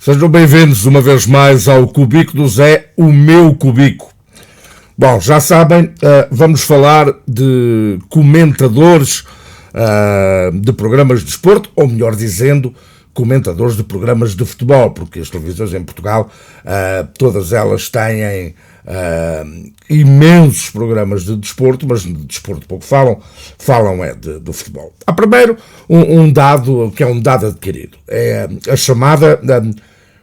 Sejam bem-vindos uma vez mais ao Cubico do Zé, o meu cubico. Bom, já sabem, vamos falar de comentadores de programas de desporto, ou melhor dizendo, comentadores de programas de futebol, porque as televisões em Portugal, todas elas têm imensos programas de desporto, mas de desporto pouco falam do futebol. Há primeiro um dado, que é um dado adquirido, é a chamada...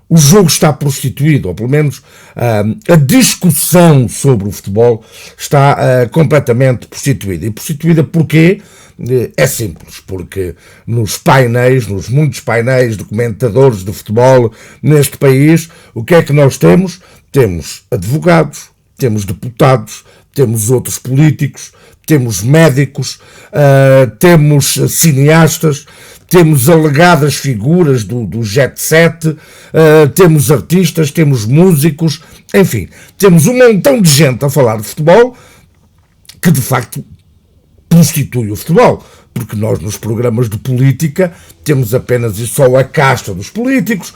O jogo está prostituído, ou pelo menos a discussão sobre o futebol está completamente prostituída. E prostituída porquê? É simples, porque nos muitos painéis de comentadores de futebol neste país, o que é que nós temos? Temos advogados, temos deputados, temos outros políticos, temos médicos, temos cineastas, temos alegadas figuras do jet set, temos artistas, temos músicos, enfim, temos um montão de gente a falar de futebol que de facto prostitui o futebol, porque nós nos programas de política temos apenas e só a casta dos políticos,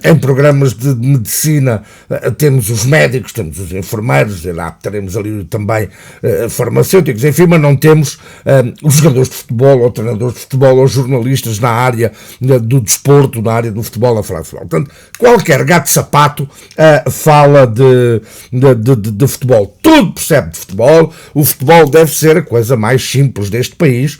em programas de medicina temos os médicos, temos os enfermeiros, e lá teremos ali também farmacêuticos, enfim, mas não temos os jogadores de futebol, ou treinadores de futebol, ou jornalistas na área do desporto, na área do futebol, a falar de futebol. Portanto, qualquer gato-sapato fala de futebol. Tudo percebe de futebol. O futebol deve ser a coisa mais simples deste país,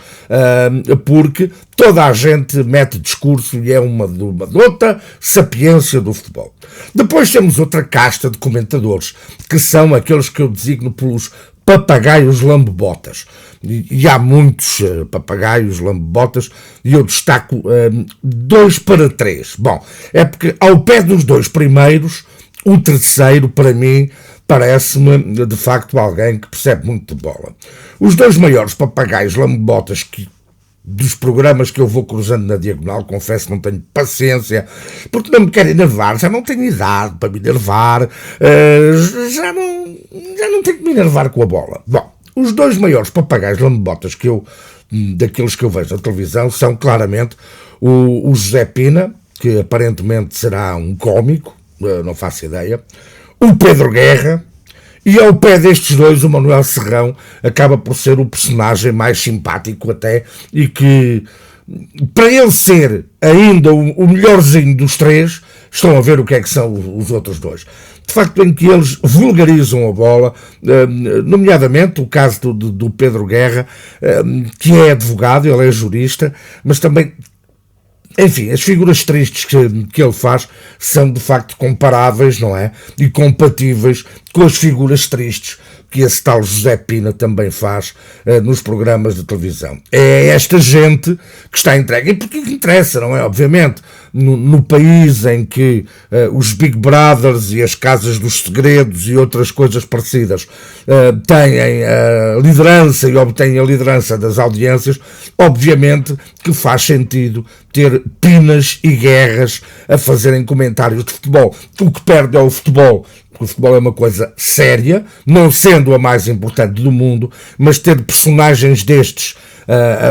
porque toda a gente mete discurso e é uma outra sapiência do futebol. Depois temos outra casta de comentadores, que são aqueles que eu designo pelos papagaios lambe-botas. E há muitos papagaios lambe-botas, e eu destaco 2 para 3. Bom, é porque ao pé dos 2 primeiros, o terceiro, para mim, parece-me, de facto, alguém que percebe muito de bola. Os 2 maiores papagaios lambe-botas dos programas que eu vou cruzando na diagonal, confesso que não tenho paciência, porque não me quero enervar, já não tenho idade para me enervar, já não tenho que me enervar com a bola. Bom, os 2 maiores papagaios lambe-botas daqueles que eu vejo na televisão são claramente o José Pina, que aparentemente será um cómico, não faço ideia, o Pedro Guerra, e ao pé destes 2, o Manuel Serrão acaba por ser o personagem mais simpático até, e que, para ele ser ainda o melhorzinho dos 3, estão a ver o que é que são os outros 2. De facto, em que eles vulgarizam a bola, nomeadamente o caso do Pedro Guerra, que é advogado, ele é jurista, mas também... Enfim, as figuras tristes que ele faz são de facto comparáveis, não é? E compatíveis com as figuras tristes que esse tal José Pina também faz nos programas de televisão. É esta gente que está entregue, e porque interessa, não é? Obviamente, no país em que os Big Brothers e as Casas dos Segredos e outras coisas parecidas têm a liderança e obtêm a liderança das audiências, obviamente que faz sentido ter Pinas e Guerras a fazerem comentários de futebol. O que perde é o futebol, porque o futebol é uma coisa séria, não sendo a mais importante do mundo, mas ter personagens destes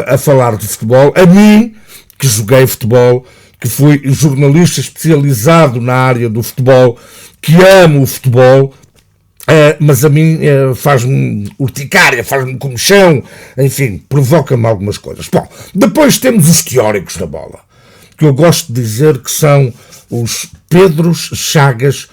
a falar de futebol, a mim, que joguei futebol, que fui jornalista especializado na área do futebol, que amo o futebol, mas a mim faz-me urticária, faz-me comichão, enfim, provoca-me algumas coisas. Bom, depois temos os teóricos da bola, que eu gosto de dizer que são os Pedros Chagas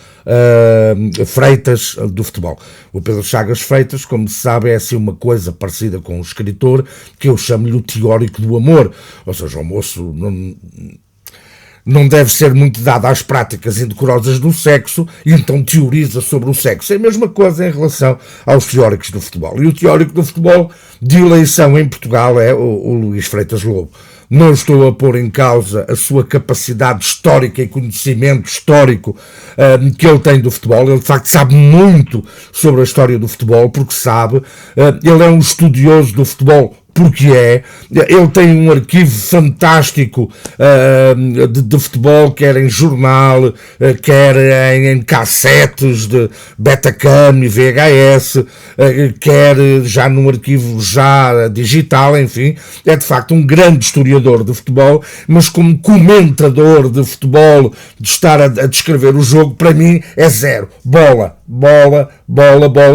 Freitas do futebol. O Pedro Chagas Freitas, como se sabe, é assim uma coisa parecida com um escritor que eu chamo-lhe o teórico do amor, ou seja, o moço não deve ser muito dado às práticas indecorosas do sexo, e então teoriza sobre o sexo. É a mesma coisa em relação aos teóricos do futebol. E o teórico do futebol de eleição em Portugal é o Luís Freitas Lobo. Não estou a pôr em causa a sua capacidade histórica e conhecimento histórico que ele tem do futebol. Ele, de facto, sabe muito sobre a história do futebol, porque sabe, ele é um estudioso do futebol porque ele tem um arquivo fantástico de futebol, quer em jornal, quer em cassetes de Betacam e VHS, quer já num arquivo já digital, enfim, é de facto um grande historiador de futebol, mas como comentador de futebol, de estar a descrever o jogo, para mim é zero. Bola,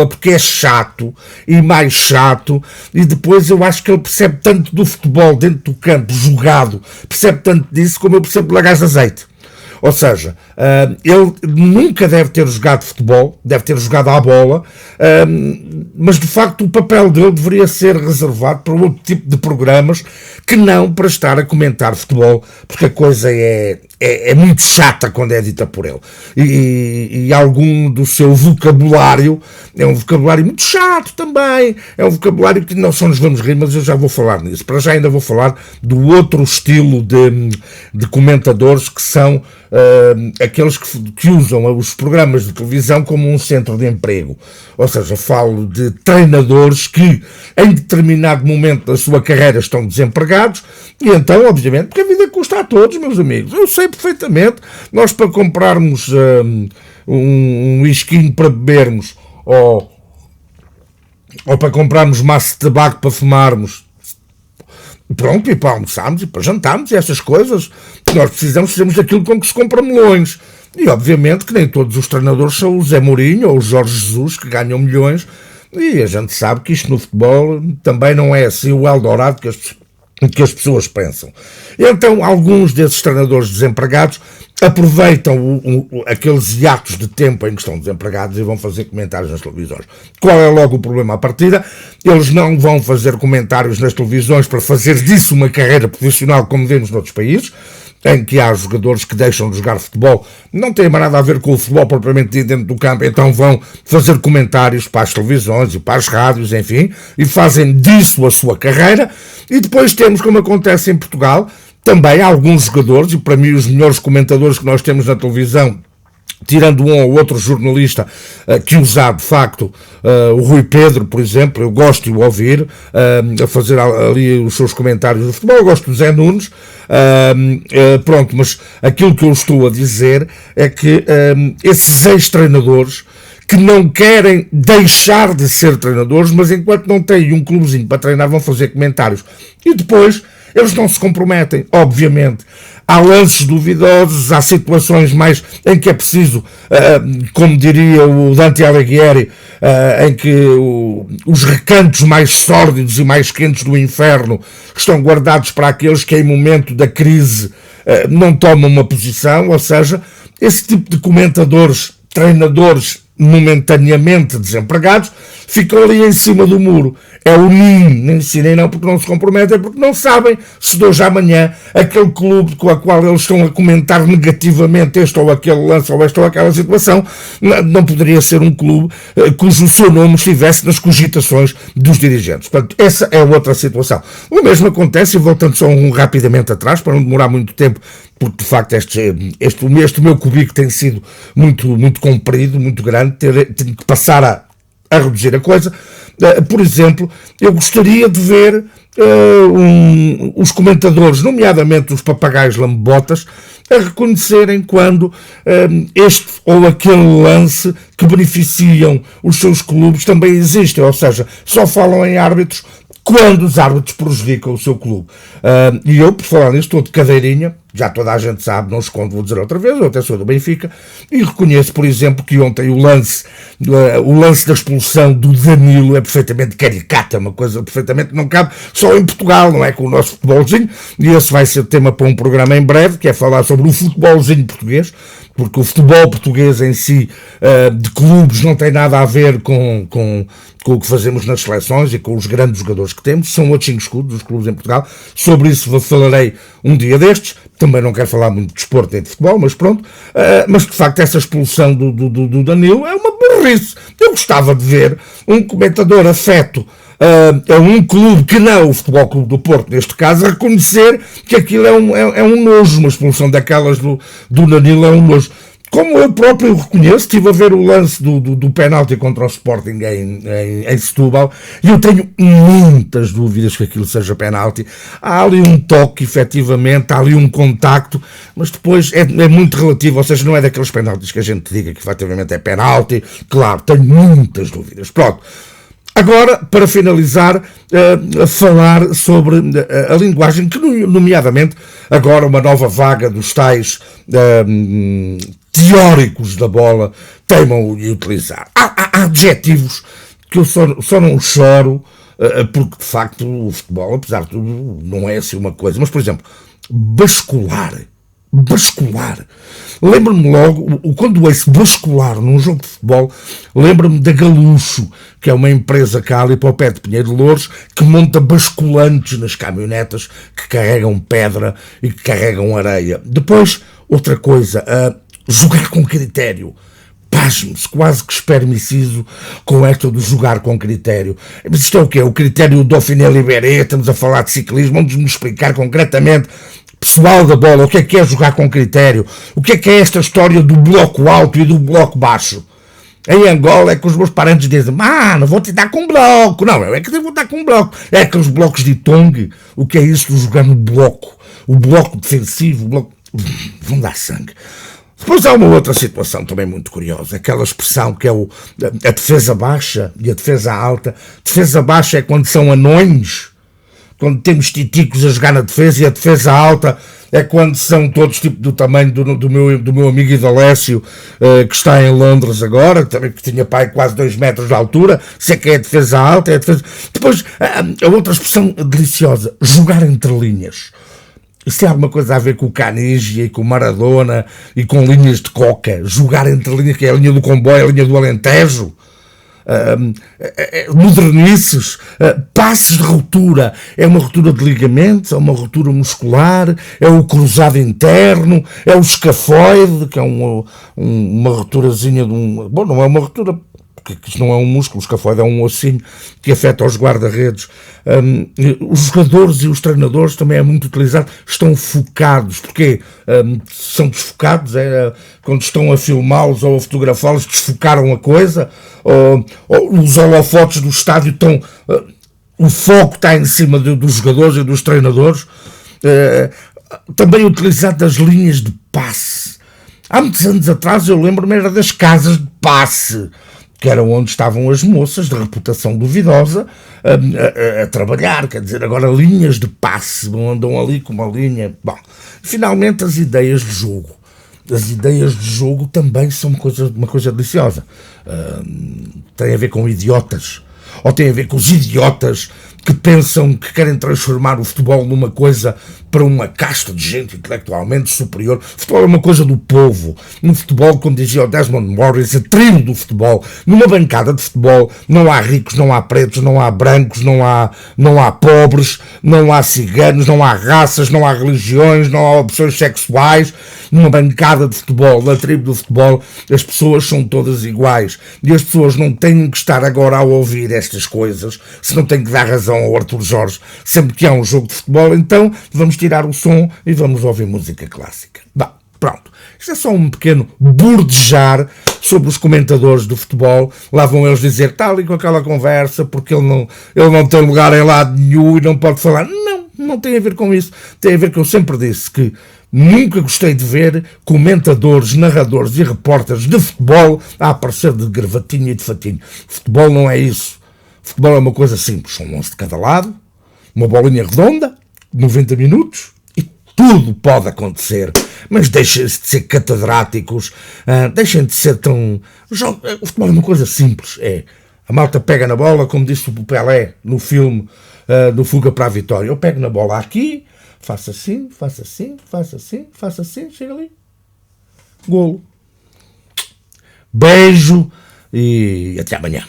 porque é chato, e mais chato, e depois eu acho que ele percebe tanto do futebol dentro do campo, jogado, percebe tanto disso como eu percebo do lagares de azeite. Ou seja, ele nunca deve ter jogado futebol, deve ter jogado à bola, mas de facto o papel dele deveria ser reservado para outro tipo de programas que não para estar a comentar futebol, porque a coisa é muito chata quando é dita por ele. E algum do seu vocabulário é um vocabulário muito chato também, é um vocabulário que não só nos vamos rir, mas eu já vou falar nisso. Para já ainda vou falar do outro estilo de comentadores que são aqueles que usam os programas de televisão como um centro de emprego. Ou seja, falo de treinadores que em determinado momento da sua carreira estão desempregados e então, obviamente, porque a vida custa a todos, meus amigos. Eu sei perfeitamente, nós para comprarmos um whisky para bebermos ou para comprarmos maço de tabaco para fumarmos, pronto, e para almoçarmos e para jantarmos e essas coisas, nós precisamos daquilo com que se compra melões. E obviamente que nem todos os treinadores são o Zé Mourinho ou o Jorge Jesus que ganham milhões, e a gente sabe que isto no futebol também não é assim o Eldorado que as pessoas pensam. Então alguns desses treinadores desempregados aproveitam aqueles hiatos de tempo em que estão desempregados e vão fazer comentários nas televisões. Qual é logo o problema à partida? Eles não vão fazer comentários nas televisões para fazer disso uma carreira profissional como vemos noutros países, em que há jogadores que deixam de jogar futebol, não tem mais nada a ver com o futebol propriamente dito dentro do campo, então vão fazer comentários para as televisões e para as rádios, enfim, e fazem disso a sua carreira. E depois temos, como acontece em Portugal, também alguns jogadores, e para mim os melhores comentadores que nós temos na televisão, tirando um ou outro jornalista que usa de facto, o Rui Pedro, por exemplo, eu gosto de o ouvir a fazer ali os seus comentários do futebol, eu gosto do Zé Nunes, pronto, mas aquilo que eu estou a dizer é que esses ex-treinadores que não querem deixar de ser treinadores, mas enquanto não têm um clubezinho para treinar vão fazer comentários, e depois eles não se comprometem, obviamente. Há lances duvidosos, há situações mais em que é preciso, como diria o Dante Alighieri, em que os recantos mais sórdidos e mais quentes do inferno estão guardados para aqueles que em momento da crise não tomam uma posição, ou seja, esse tipo de comentadores, treinadores momentaneamente desempregados, ficam ali em cima do muro. É o ninho, nem sim nem não, porque não se comprometem, porque não sabem se de hoje amanhã aquele clube com a qual eles estão a comentar negativamente este ou aquele lance ou esta ou aquela situação, não poderia ser um clube cujo seu nome estivesse nas cogitações dos dirigentes. Portanto, essa é outra situação. O mesmo acontece, e voltando só rapidamente atrás, para não demorar muito tempo, porque de facto este meu cubico tem sido muito comprido, muito grande, tenho que passar a reduzir a coisa. Por exemplo, eu gostaria de ver os comentadores, nomeadamente os papagaios lambotas, a reconhecerem quando este ou aquele lance que beneficiam os seus clubes também existe, ou seja, só falam em árbitros quando os árbitros prejudicam o seu clube. E eu, por falar nisso, estou de cadeirinha, já toda a gente sabe, não escondo, vou dizer outra vez, eu até sou do Benfica, e reconheço, por exemplo, que ontem o lance da expulsão do Danilo é perfeitamente caricato, é uma coisa perfeitamente, não cabe só em Portugal, não é, com o nosso futebolzinho, e esse vai ser tema para um programa em breve, que é falar sobre o futebolzinho português, porque o futebol português em si, de clubes, não tem nada a ver com o que fazemos nas seleções e com os grandes jogadores que temos, são outros 5 escudos dos clubes em Portugal. Sobre isso falarei um dia destes. Também não quero falar muito de desporto nem de futebol, mas pronto. Mas de facto essa expulsão do Danilo é uma burrice. Eu gostava de ver um comentador afeto a um clube que não o Futebol Clube do Porto, neste caso, reconhecer que aquilo é um nojo, uma expulsão daquelas do Danilo é um nojo. Como eu próprio reconheço, estive a ver o lance do penalti contra o Sporting em Setúbal, e eu tenho muitas dúvidas que aquilo seja penalti. Há ali um toque, efetivamente, há ali um contacto, mas depois é muito relativo, ou seja, não é daqueles penaltis que a gente diga que efetivamente é penalti. Claro, tenho muitas dúvidas. Pronto. Agora, para finalizar, a falar sobre a linguagem que, nomeadamente, agora uma nova vaga dos tais teóricos da bola teimam em utilizar. Há adjetivos que eu só não choro, porque de facto o futebol, apesar de tudo, não é assim uma coisa. Mas, por exemplo, bascular. Lembro-me logo, quando ouço bascular num jogo de futebol, lembro-me da Galuxo, que é uma empresa cá ali para o pé de Pinheiro de Louros, que monta basculantes nas caminhonetas que carregam pedra e que carregam areia. Depois, outra coisa, jogar com critério. Pasme-se, quase que espermiciso com esta do jogar com critério. Mas isto é o quê? O critério do Dauphiné Libéré, estamos a falar de ciclismo, vamos-me explicar concretamente, pessoal da bola, o que é jogar com critério? O que é esta história do bloco alto e do bloco baixo? Em Angola é que os meus parentes dizem, não vou-te dar com bloco. Não, eu é que devo dar com bloco. É aqueles blocos de tongue. O que é isso de jogar no bloco? O bloco defensivo, o bloco... Vão dar sangue. Depois há uma outra situação também muito curiosa, aquela expressão que é a defesa baixa e a defesa alta. Defesa baixa é quando são anões, quando temos titicos a jogar na defesa, e a defesa alta é quando são todos tipo do tamanho do meu amigo Idalécio, que está em Londres agora, que tinha pai quase 2 metros de altura. Se é que é a defesa alta, é a defesa... Depois, a outra expressão deliciosa, jogar entre linhas. Isso tem alguma coisa a ver com o Caniggia e com o Maradona e com linhas de coca? Jogar entre linhas, que é a linha do comboio, a linha do Alentejo? Modernices, passos de ruptura. É uma ruptura de ligamentos, é uma ruptura muscular, é o cruzado interno, é o escafoide, que é uma rupturazinha de um... Bom, não é uma ruptura, porque isto não é um músculo, o escafoide é um ossinho que afeta os guarda-redes. Os jogadores e os treinadores também é muito utilizado, estão focados, porque são desfocados, quando estão a filmá-los ou a fotografá-los, desfocaram a coisa, ou os holofotes do estádio estão, o foco está em cima dos jogadores e dos treinadores. Também utilizado das linhas de passe. Há muitos anos atrás, eu lembro-me, era das casas de passe, que eram onde estavam as moças de reputação duvidosa a trabalhar, quer dizer, agora linhas de passe, andam ali com uma linha. Bom, finalmente as ideias de jogo. As ideias de jogo também são uma coisa deliciosa. Tem a ver com idiotas, ou tem a ver com os idiotas que pensam que querem transformar o futebol numa coisa para uma casta de gente intelectualmente superior. O futebol é uma coisa do povo. No futebol, como dizia o Desmond Morris, a tribo do futebol. Numa bancada de futebol não há ricos, não há pretos, não há brancos, não há pobres, não há ciganos, não há raças, não há religiões, não há opções sexuais. Numa bancada de futebol, na tribo do futebol, as pessoas são todas iguais. E as pessoas não têm que estar agora a ouvir estas coisas, se não têm que dar razão ao Arthur Jorge, sempre que há um jogo de futebol. Então vamos tirar o som e vamos ouvir música clássica. Bom, pronto. Isto é só um pequeno bordejar sobre os comentadores do futebol. Lá vão eles dizer tal e com aquela conversa, porque ele não tem lugar em lado nenhum e não pode falar. Não tem a ver com isso. Tem a ver que eu sempre disse que nunca gostei de ver comentadores, narradores e repórteres de futebol a aparecer de gravatinho e de fatinho. Futebol não é isso. Futebol é uma coisa simples. São 11 de cada lado, uma bolinha redonda, 90 minutos, e tudo pode acontecer. Mas deixem-se de ser catedráticos, deixem de ser tão... O futebol é uma coisa simples. A malta pega na bola, como disse o Pelé no filme do Fuga para a Vitória. Eu pego na bola aqui, faço assim, chega ali, golo. Beijo e até amanhã.